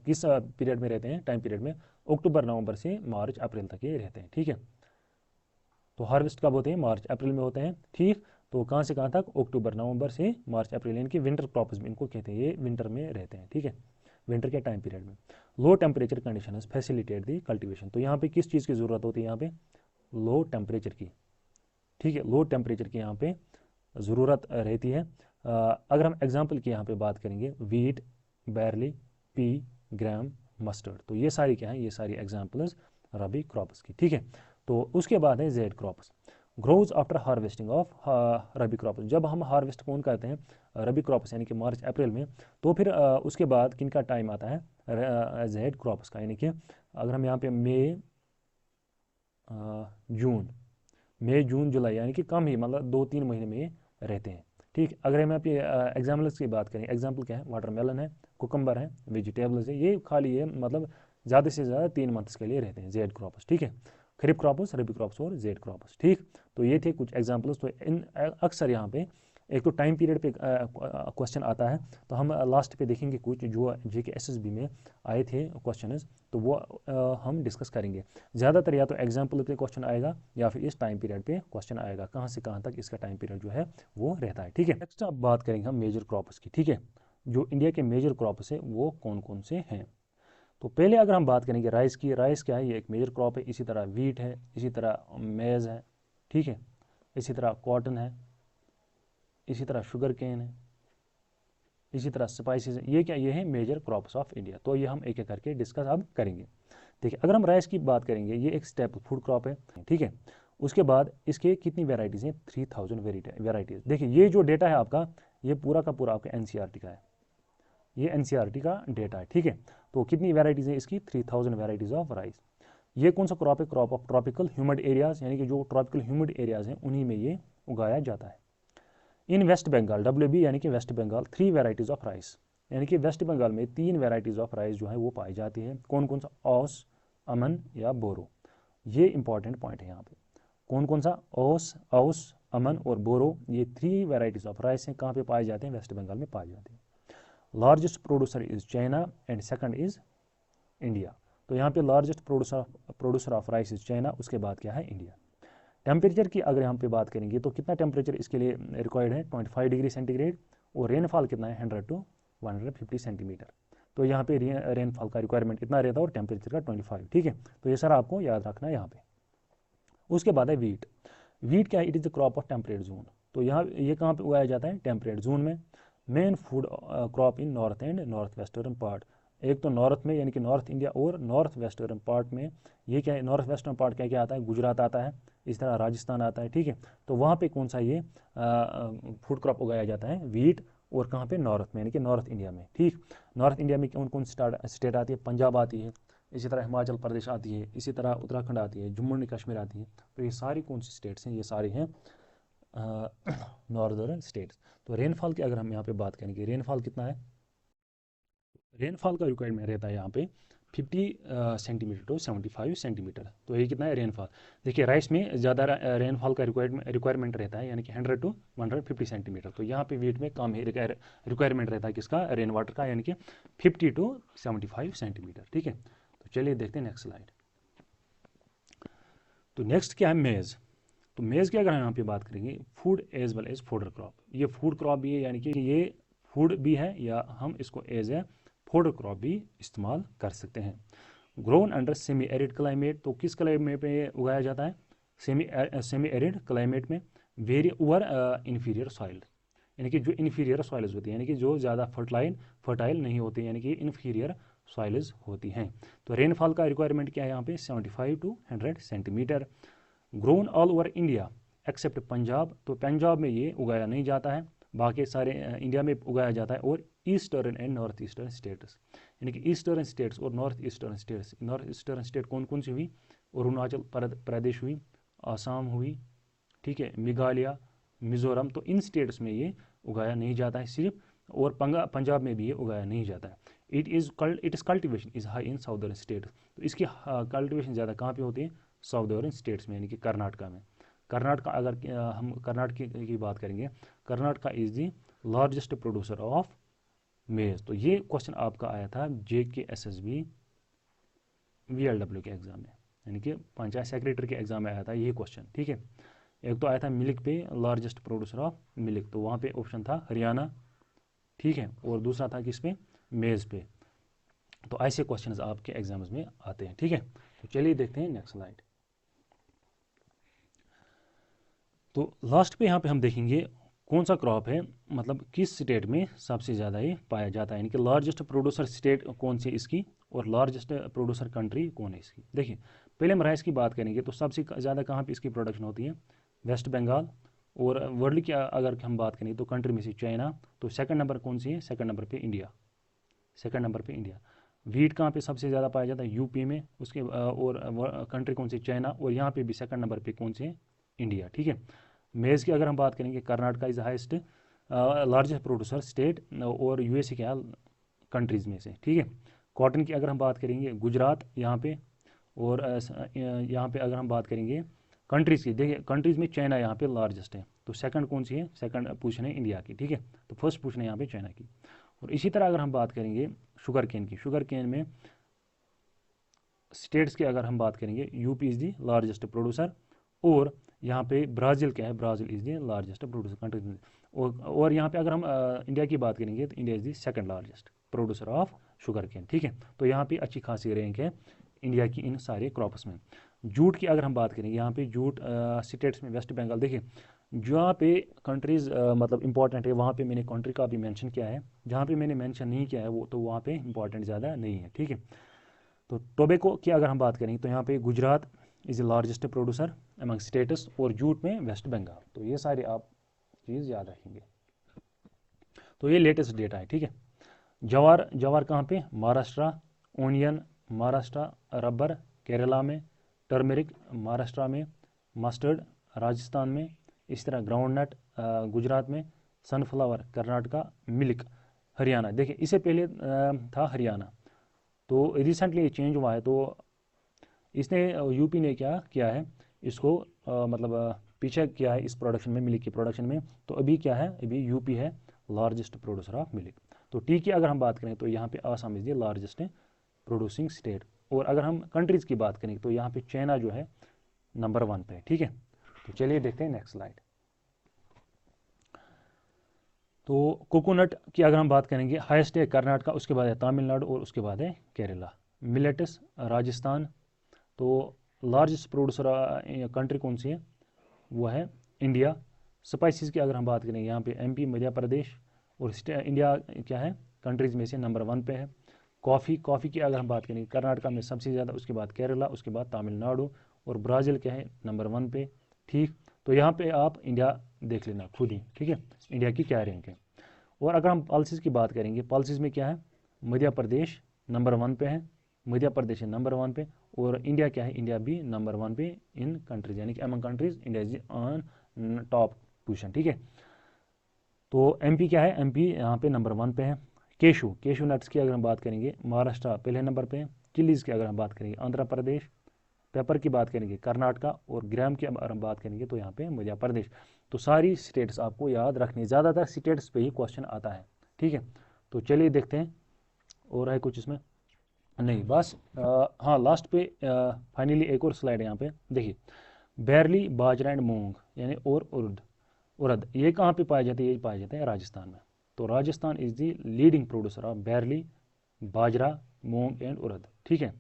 A: किस पीरियड में रहते हैं, टाइम पीरियड में, अक्टूबर नवंबर से मार्च अप्रैल तक ये रहते हैं, ठीक है। तो हार्वेस्ट कब होते हैं, मार्च अप्रैल में होते हैं, ठीक। तो कहाँ से कहाँ तक, अक्टूबर नवंबर से मार्च अप्रैल, यानी कि विंटर क्रॉप्स इनको कहते हैं, ये विंटर में रहते हैं, ठीक है, विंटर के टाइम पीरियड में। लो टेम्परेचर कंडीशन फैसिलिटेट दी कल्टिवेशन। तो यहाँ पे किस चीज़ की ज़रूरत होती है, यहाँ पे लो टेम्परेचर की, ठीक है, लो टेम्परेचर की यहाँ पे ज़रूरत रहती है। अगर हम एग्जाम्पल की यहाँ पे बात करेंगे, वीट, बैरली, पी, ग्राम, मस्टर्ड, तो ये सारी क्या है, ये सारी एग्जाम्पल्स रबी क्रॉप्स की, ठीक है। तो उसके बाद है Z crops, grows after harvesting of rabi crops. जब हम हार्वेस्ट कौन करते हैं, रबी क्रॉप्स यानी कि मार्च अप्रैल में, तो फिर उसके बाद किन का टाइम आता है, जेड क्रॉप्स का, यानी कि अगर हम यहाँ पे मई जून जुलाई, यानी कि कम ही, मतलब 2-3 महीने में ये रहते हैं, ठीक। अगर हम यहाँ पे एग्जाम्पल्स की बात करें, एग्जाम्पल क्या है, वाटरमेलन है, कुकम्बर है, वेजिटेबल्स है, ये खाली है, मतलब ज़्यादा से ज़्यादा 3 मंथ्स के लिए रहते हैं जेड क्रॉप्स, ठीक है। खरीफ क्रॉप्स, रबी क्रॉप्स और जेड क्रॉप्स, ठीक। तो ये थे कुछ एग्जाम्पल्स। तो इन अक्सर यहाँ पे एक तो टाइम पीरियड पे क्वेश्चन आता है, तो हम लास्ट पे देखेंगे कुछ जो JK SSB में आए थे क्वेश्चन, तो वो हम डिस्कस करेंगे। ज़्यादातर या तो एग्जाम्पल पे क्वेश्चन आएगा या फिर इस टाइम पीरियड पे क्वेश्चन आएगा, कहाँ से कहाँ तक इसका टाइम पीरियड जो है वो रहता है, ठीक है। नेक्स्ट अब बात करेंगे हम मेजर क्रॉप्स की, ठीक है। जो इंडिया के मेजर क्रॉप्स है वो कौन कौन से हैं। तो पहले अगर हम बात करेंगे राइस की, राइस क्या है, ये एक मेजर क्रॉप है। इसी तरह वीट है, इसी तरह मेज़ है, ठीक है, इसी तरह कॉटन है, इसी तरह शुगर केन है, इसी तरह स्पाइसेस है। ये क्या, ये है मेजर क्रॉप्स ऑफ इंडिया। तो ये हम एक एक करके डिस्कस अब करेंगे। देखिए अगर हम राइस की बात करेंगे, ये एक स्टेपल फूड क्रॉप है, ठीक है। उसके बाद इसके कितनी वेराइटीज़ हैं, 3000 वेराइटीज़। देखिए ये जो डेटा है आपका, ये पूरा का पूरा आपका NCERT का है, ये NCERT का डेटा है, ठीक है। तो कितनी वेराइटीज़ हैं इसकी, 3000 वेराइटीज़ ऑफ राइस। ये कौन सा क्रॉप है, crop of tropical humid areas, यानी कि जो ट्रॉपिकल ह्यूमिड एरियाज़ हैं उन्हीं में ये उगाया जाता है। इन वेस्ट बंगाल, WB यानी कि West Bengal, 3 varieties of rice, यानी कि वेस्ट बंगाल में 3 वेराइटीज़ ऑफ राइस जो है वो पाई जाती है। कौन कौन सा, ओस, अमन या बोरो। ये इंपॉर्टेंट पॉइंट है यहाँ पे, कौन कौन सा, ओस, अमन और बोरो, ये 3 वेराइटीज़ ऑफ राइस हैं, कहाँ पे पाए जाते हैं, वेस्ट बंगाल में पाए जाते हैं। Largest producer is China and second is India. तो यहाँ पे largest producer of rice is China, उसके बाद क्या है, इंडिया। टेम्परेचर की अगर हम पे बात करेंगे तो कितना टेम्परेचर इसके लिए रिक्वायर्ड है, 25 डिग्री सेंटीग्रेड, और रेनफॉल कितना है, 100 to 150 सेंटीमीटर। तो यहाँ पे रेनफॉल का रिक्वायरमेंट इतना रहता है और टेम्परेचर का 25, ठीक है। तो ये सारा आपको याद रखना है यहाँ पे। उसके बाद है वीट। वीट क्या है, it is the crop of temperate zone. तो यहाँ ये कहाँ पे उगाया जाता है, टेम्परेट जोन में। Main food crop in north and north western part. एक तो नॉर्थ में यानी कि नॉर्थ इंडिया और नॉर्थ वेस्टर्न पार्ट में, ये क्या है, नॉर्थ वेस्टर्न पार्ट क्या क्या आता है, गुजरात आता है, इस तरह राजस्थान आता है, ठीक है। तो वहाँ पे कौन सा ये फूड क्रॉप उगाया जाता है, वीट, और कहाँ पे, नॉर्थ में, यानी कि नॉर्थ इंडिया में, ठीक। नॉर्थ इंडिया में कौन कौन स्टेट आती है, पंजाब आती है, इसी तरह हिमाचल प्रदेश आती है, इसी तरह उत्तराखंड आती है, जम्मू एंड कश्मीर आती है। तो ये सारी कौन सी स्टेट्स हैं, ये सारी हैं नॉर्दर्न स्टेट्स। तो रेनफॉल की अगर हम यहाँ पे बात करेंगे, रेनफॉल कितना है, रेनफॉल का रिक्वायरमेंट रहता है यहाँ पे 50 सेंटीमीटर टू 75 सेंटीमीटर। तो ये कितना है रेनफॉल। देखिए राइस में ज़्यादा रेनफॉल का रिक्वायरमेंट रहता है, यानी कि 100 to 150 सेंटीमीटर। तो यहाँ पे वीट में कम ही रिक्वायरमेंट रहता है किसका, रेन वाटर का, यानी कि 50 to 75 सेंटीमीटर, ठीक है। तो चलिए देखते हैं नेक्स्ट स्लाइड। तो नेक्स्ट क्या है, मेज़। तो मेज़ की अगर हम यहाँ पे बात करेंगे, food as well as fodder crop. ये फूड क्रॉप भी है, यानी कि ये फूड भी है, या हम इसको एज ए फूडर क्रॉप भी इस्तेमाल कर सकते हैं। Grown under semi arid climate. तो किस क्लाइमेट में उगाया जाता है, सेमी एरिड क्लाइमेट में, वेरी ओवर इन्फीरियर सॉइल, यानी कि जो इन्फीरियर सॉइल्स होती हैं, यानी कि जो ज़्यादा फर्टाइल नहीं होती, यानी कि इन्फीरियर सॉइल्स होती हैं। तो रेनफॉल का रिक्वायरमेंट क्या है यहाँ पे 75 to 100 centimetre. Grown all over India accept Punjab, तो पंजाब में ये उगाया नहीं जाता है, बाकी सारे इंडिया में उगाया जाता है। और eastern and north eastern states, यानी कि ईस्टर्न स्टेट्स और north eastern states. North eastern state कौन कौन सी हुई? अरुणाचल प्रदेश हुई, आसाम हुई, ठीक है, मेघालय, मिजोरम। तो इन स्टेट्स में ये उगाया नहीं जाता है सिर्फ, और पंजाब में भी ये उगाया नहीं जाता है। It is cultivation is high in southern states, तो इसकी कल्टिवेशन ज़्यादा कहाँ पे होती है? साउदर्न स्टेट्स में, यानी कि कर्नाटका में। कर्नाटका, अगर हम कर्नाटक की बात करेंगे, Karnataka is the largest producer of मेज। तो ये क्वेश्चन आपका आया था JKSSB VLW के एग्जाम में, यानी कि पंचायत सेक्रेटरी के एग्जाम में आया था ये क्वेश्चन, ठीक है। एक तो आया था मिल्क पे, लार्जेस्ट प्रोड्यूसर ऑफ मिल्क, तो वहाँ पे ऑप्शन था हरियाणा, ठीक है, और दूसरा था किस पे? मेज पे। तो ऐसे क्वेश्चंस आपके एग्जाम्स में आते हैं, ठीक है। तो चलिए देखते हैं नेक्स्ट स्लाइड। तो लास्ट पे यहाँ पे हम देखेंगे कौन सा क्रॉप है, मतलब किस स्टेट में सबसे ज़्यादा ये पाया जाता है, यानी कि लार्जेस्ट प्रोड्यूसर स्टेट कौन सी इसकी, और लार्जेस्ट प्रोड्यूसर कंट्री कौन है इसकी। देखिए, पहले हम राइस की बात करेंगे, तो सबसे ज़्यादा कहाँ पे इसकी प्रोडक्शन होती है? वेस्ट बंगाल। और वर्ल्ड की अगर हम बात करें तो कंट्री में से चाइना। तो सेकंड नंबर कौन सी है? सेकंड नंबर पे इंडिया, सेकंड नंबर पे इंडिया। वीट कहाँ पे सबसे ज़्यादा पाया जाता है? यूपी में। उसके और कंट्री कौन सी? चाइना। और यहाँ पे भी सेकंड नंबर पे कौन सी है? इंडिया, ठीक है। मेज़ की अगर हम बात करेंगे, Karnataka is highest largest producer state, और यूएसए क्या कंट्रीज़ में से, ठीक है। कॉटन की अगर हम बात करेंगे, गुजरात यहाँ पे, और यहाँ पे अगर हम बात करेंगे कंट्रीज़ की, देखिए कंट्रीज़ में चाइना यहाँ पे लार्जेस्ट है। तो सेकंड कौन सी है? सेकंड पोजीशन है इंडिया की, ठीक है। तो फर्स्ट पोजीशन है यहाँ पे चाइना की। और इसी तरह अगर हम बात करेंगे शुगर केन की, शुगर केन में स्टेट्स की अगर हम बात करेंगे, UP is the largest producer, और यहाँ पे ब्राज़ील क्या है? Brazil is the largest producer country. और यहाँ पे अगर हम इंडिया की बात करेंगे, तो India is the second largest producer of sugar cane, ठीक है। तो यहाँ पे अच्छी खासी रैंक है इंडिया की इन सारे क्रॉप्स में। जूट की अगर हम बात करेंगे, यहाँ पे जूट स्टेट्स में वेस्ट बंगाल, देखिए जहाँ पे कंट्रीज़ मतलब इंपॉर्टेंट है वहाँ पे मैंने कंट्री का भी मेंशन किया है, जहाँ पे मैंने मेंशन नहीं किया है वो तो वहाँ पे इंपॉर्टेंट ज़्यादा नहीं है, ठीक है। तो टोबैको की अगर हम बात करेंगे, तो यहाँ पे Gujarat is the largest producer among states, और जूट में वेस्ट बंगाल। तो ये सारे आप चीज़ याद रखेंगे। तो ये लेटेस्ट डेटा है, ठीक है। जवार, जवार कहाँ पे? महाराष्ट्र। ओनियन महाराष्ट्र। रबर केरला में। टर्मरिक महाराष्ट्र में। मस्टर्ड राजस्थान में। इस तरह ग्राउंड नट गुजरात में। सनफ्लावर कर्नाटका। मिल्क हरियाणा। देखिए इससे पहले था हरियाणा, तो रिसेंटली ये चेंज हुआ है। तो इसने यूपी ने क्या किया है, इसको मतलब पीछे किया है इस प्रोडक्शन में, मिल्क की प्रोडक्शन में। तो अभी क्या है? अभी यूपी है लार्जेस्ट प्रोड्यूसर ऑफ मिल्क। तो टी की अगर हम बात करें, तो यहाँ पे Assam is the largest producing state. और अगर हम कंट्रीज़ की बात करें, तो यहाँ पे चाइना जो है नंबर 1 पे है, ठीक है। तो चलिए देखते हैं नेक्स्ट स्लाइड। तो कोकोनट की अगर हम बात करेंगे, हाईएस्ट है कर्नाटका, उसके बाद है तमिलनाडु, और उसके बाद है केरला। मिलेट्स राजस्थान। तो लार्जेस्ट प्रोड्यूसर कंट्री कौन सी है? वो है इंडिया। स्पाइसेस की अगर हम बात करें, यहाँ पे एमपी मध्य प्रदेश, और इंडिया क्या है कंट्रीज़ में से नंबर 1 पे है। कॉफ़ी, कॉफ़ी की अगर हम बात करें, कर्नाटका में सबसे ज़्यादा, उसके बाद केरला, उसके बाद तमिलनाडु, और ब्राज़ील क्या है नंबर 1 पे, ठीक। तो यहाँ पे आप इंडिया देख लेना खुद ही, ठीक है, इंडिया की क्या रैंक है। और अगर हम पल्सेस की बात करेंगे, पल्सेस में क्या है? मध्य प्रदेश नंबर 1 पे है, मध्य प्रदेश है नंबर 1 पे, और इंडिया क्या है? इंडिया भी नंबर 1 पे इन कंट्रीज, यानी कि among countries India is on top position, ठीक है। तो एमपी क्या है? एमपी यहाँ पे नंबर 1 पे है। केशू, केशू नट्स की अगर हम बात करेंगे, महाराष्ट्र पहले नंबर पे है। चिलीज़ की अगर हम बात करेंगे, आंध्र प्रदेश। पेपर की बात करेंगे कर्नाटका, और ग्राम की अगर हम बात करेंगे, तो यहाँ पे मध्य प्रदेश। तो सारी स्टेट्स आपको याद रखनी, ज़्यादातर स्टेट्स पे ही क्वेश्चन आता है, ठीक है। तो चलिए देखते हैं और है कुछ इसमें, नहीं बस हाँ लास्ट पे फाइनली एक और स्लाइड है यहाँ पे, देखिए बैरली, बाजरा एंड मूंग, यानी और उड़द ये कहाँ पे पाए जाते हैं? ये पाए जाते हैं राजस्थान में। तो Rajasthan is the leading producer of barley, bajra, moong and urad, ठीक है।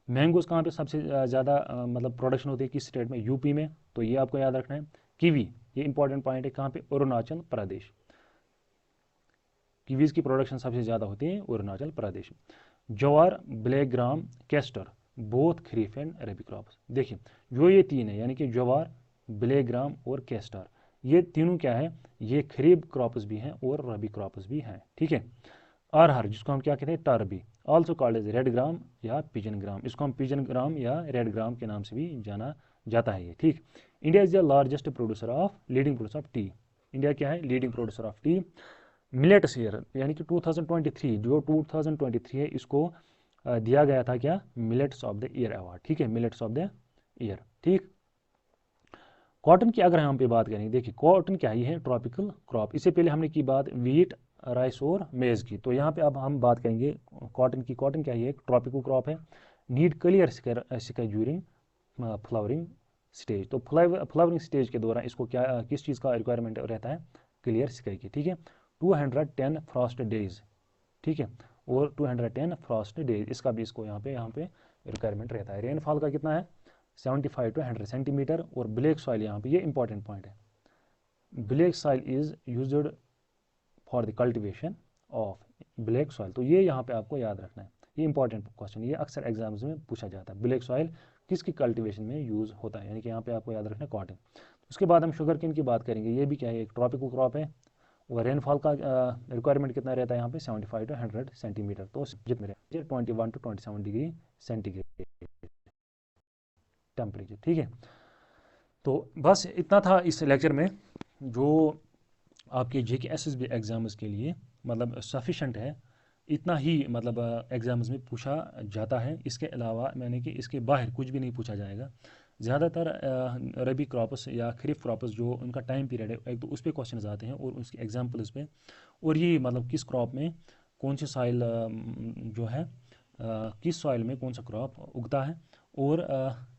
A: मैंगोज कहाँ पे सबसे ज़्यादा मतलब प्रोडक्शन होती है? किस स्टेट में? यूपी में। तो ये आपको याद रखना है। कीवी, ये इंपॉर्टेंट पॉइंट है, कहाँ पे? अरुणाचल प्रदेश। कीवीज़ की प्रोडक्शन सबसे ज़्यादा होती है अरुणाचल प्रदेश में। Jowar, black gram, castor, both kharif and rabi crops. देखिए जो ये तीन है यानी कि ज्वार, ब्लैक ग्राम और कैस्टर, ये तीनों क्या है, ये खरीफ क्रॉप्स भी हैं और रबी क्रॉप्स भी हैं, ठीक है। अरहर जिसको हम क्या कहते हैं, टर्बी, also called as red gram या पिजन ग्राम, इसको हम पिजन ग्राम या रेड ग्राम के नाम से भी जाना जाता है ये, ठीक। India is the largest producer of, leading producer of T. India क्या है, leading producer of T. Millets year यानी कि 2023, जो 2023 है, इसको दिया गया था क्या, millets of the year award, ठीक है, मिलेट्स ऑफ द ईयर, ठीक। कॉटन की अगर हम पे बात करेंगे, देखिए कॉटन क्या ही है, ट्रॉपिकल क्रॉप। इससे पहले हमने की बात वीट, राइस और मेज की, तो यहाँ पे अब हम बात करेंगे कॉटन की। कॉटन क्या ही है, एक ट्रॉपिकल क्रॉप है, need clear sky during flowering stage. तो फ्लावरिंग स्टेज के दौरान इसको क्या किस चीज़ का रिक्वायरमेंट रहता है, क्लियर स्काई की, ठीक है। 210 फ्रॉस्ट डेज, ठीक है, और 210 फ्रॉस्ट डेज इसका भी इसको यहाँ पे रिक्वायरमेंट रहता है। रेनफॉल का कितना है, 75 to 100 सेंटीमीटर। और ब्लैक सॉइल यहाँ पे ये इंपॉर्टेंट पॉइंट है, black soil is used for the cultivation of black soil. तो ये यहाँ पे आपको याद रखना है, ये इंपॉर्टेंट क्वेश्चन, ये अक्सर एग्जाम्स में पूछा जाता है, ब्लैक सॉइल किसकी कल्टिवेशन में यूज़ होता है, यानी कि यहाँ पे आपको याद रखना है कॉटन। उसके बाद हम शुगर केन की बात करेंगे, ये भी क्या है, एक ट्रॉपिकल क्रॉप है, और रेनफॉल का रिक्वायरमेंट कितना रहता है यहाँ पे, 75 to 100 सेंटीमीटर। तो जितने 21 to 27 डिग्री सेंटीग्रेड टेम्परेचर, ठीक है। तो बस इतना था इस लेक्चर में, जो आपके जेके एसएसबी एग्ज़ाम्स के लिए मतलब सफिशेंट है, इतना ही मतलब एग्ज़ाम्स में पूछा जाता है। इसके अलावा मैंने कि इसके बाहर कुछ भी नहीं पूछा जाएगा। ज़्यादातर रबी क्रॉप्स या खरीफ क्रॉप्स जो उनका टाइम पीरियड है, एक तो उस पर क्वेश्चन आते हैं और उसके एग्जाम्पल्स पे, और ये मतलब किस क्रॉप में कौन सी सॉइल जो है किस सॉइल में कौन सा क्रॉप उगता है, और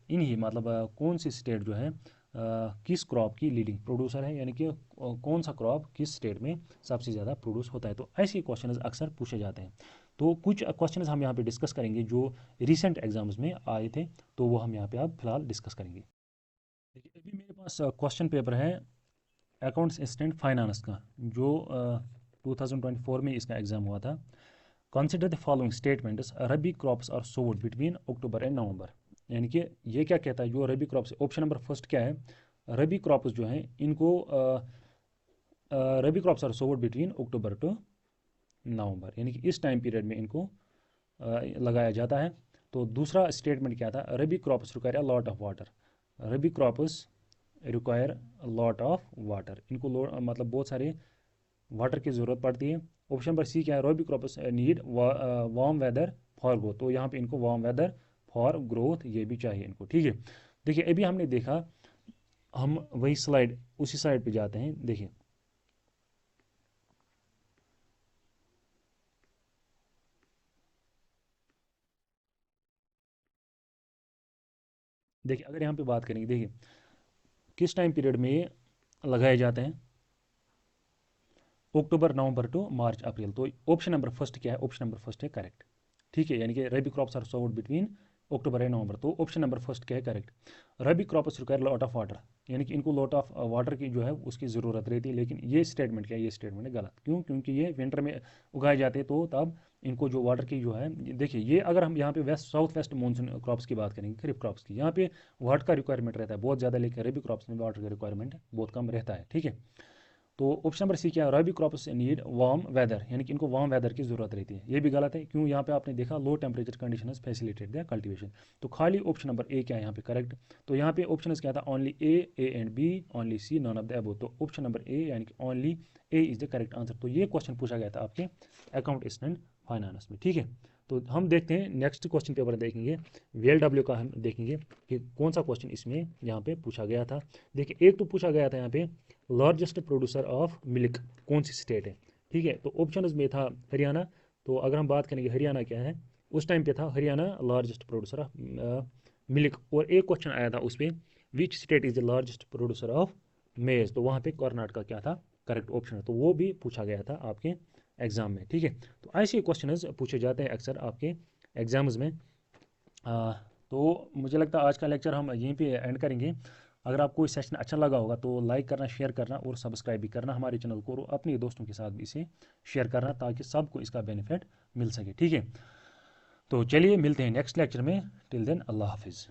A: इन्हीं मतलब कौन सी स्टेट जो है किस क्रॉप की लीडिंग प्रोड्यूसर है, यानी कि कौन सा क्रॉप किस स्टेट में सबसे ज़्यादा प्रोड्यूस होता है। तो ऐसे क्वेश्चंस अक्सर पूछे जाते हैं। तो कुछ क्वेश्चंस हम यहाँ पे डिस्कस करेंगे जो रिसेंट एग्जाम्स में आए थे, तो वो हम यहाँ पे अब फिलहाल डिस्कस करेंगे। देखिए अभी मेरे पास क्वेश्चन पेपर है अकाउंट्स असिस्टेंट फाइनेंस का, जो 2024 में इसका एग्जाम हुआ था। Consider the following statements, rabi crops are sowed between October and November. यानी कि ये क्या कहता है, जो rabi crops, option number first क्या है, रबी क्रॉप्स जो हैं इनको rabi crops are sowed between October to November, यानी कि इस टाइम पीरियड में इनको लगाया जाता है। तो दूसरा स्टेटमेंट क्या था, rabi crops require a lot of water, rabi crops require a lot of water, इनको मतलब बहुत सारे वाटर की ज़रूरत पड़ती है। ऑप्शन नंबर सी क्या है, rabi crops need warm weather for growth, तो यहाँ पे इनको वार्म वेदर फॉर ग्रोथ ये भी चाहिए इनको, ठीक है। देखिए अभी हमने देखा, हम वही स्लाइड उसी साइड पे जाते हैं। देखिए देखिए अगर यहाँ पे बात करेंगे, देखिए किस टाइम पीरियड में ये लगाए जाते हैं, अक्टूबर नवंबर टू मार्च अप्रैल। तो ऑप्शन नंबर फर्स्ट क्या है, ऑप्शन नंबर फर्स्ट है करेक्ट, ठीक है, यानी कि रबी crops are sowed between October and नवंबर। तो ऑप्शन नंबर फर्स्ट क्या है, correct. Rabi crops require lot of water, यानी कि इनको लॉट ऑफ वाटर की जो है उसकी ज़रूरत रहती है, लेकिन ये स्टेटमेंट क्या है, ये स्टेटमेंट है गलत। क्यों, क्योंकि ये विंटर में उगाए जाते हैं, तो तब इनको जो वाटर की जो है, देखिए ये अगर हम यहाँ पे west south west monsoon crops की बात करेंगे, खरीफ क्रॉप्स की, यहाँ पे वाटर का रिक्वायरमेंट रहता है बहुत ज़्यादा, लेकिन रबी क्रॉप्स में वाटर का रिक्वायरमेंट बहुत कम रहता है, ठीक है। तो ऑप्शन नंबर सी क्या है, rabi crops need warm weather, यानी कि इनको वार्म वेदर की जरूरत रहती है, ये भी गलत है। क्यों, यहाँ पे आपने देखा low temperature conditions facilitate the cultivation. तो खाली ऑप्शन नंबर ए क्या है यहाँ पे करेक्ट। तो यहाँ पे ऑप्शन क्या था, only A and B, only C, none of the above. तो ऑप्शन नंबर ए यानी कि only A is the correct answer. तो ये क्वेश्चन पूछा गया था आपके अकाउंट असिस्टेंट फाइनेंस में, ठीक है। तो हम देखते हैं नेक्स्ट क्वेश्चन पेपर देखेंगे, VLW का हम देखेंगे कि कौन सा क्वेश्चन इसमें यहाँ पे पूछा गया था। देखिए एक तो पूछा गया था यहाँ पे लार्जेस्ट प्रोड्यूसर ऑफ मिल्क कौन सी स्टेट है, ठीक है। तो ऑप्शन में था हरियाणा। तो अगर हम बात करेंगे हरियाणा क्या है, उस टाइम पे था Haryana largest producer of milk. और एक क्वेश्चन आया था उस पर, which state is the largest producer of मेज, तो वहाँ पे कर्नाटका क्या था करेक्ट ऑप्शन, तो वो भी पूछा गया था आपके एग्जाम में, ठीक है। तो ऐसे क्वेश्चन पूछे जाते हैं अक्सर आपके एग्जाम्स में। तो मुझे लगता है आज का लेक्चर हम यहीं पे एंड करेंगे। अगर आपको कोई सेशन अच्छा लगा होगा तो लाइक करना, शेयर करना और सब्सक्राइब भी करना हमारे चैनल को, और अपने दोस्तों के साथ भी इसे शेयर करना ताकि सबको इसका बेनिफिट मिल सके। ठीक है, तो चलिए मिलते हैं नेक्स्ट लेक्चर में। टिल देन अल्लाह हाफिज़।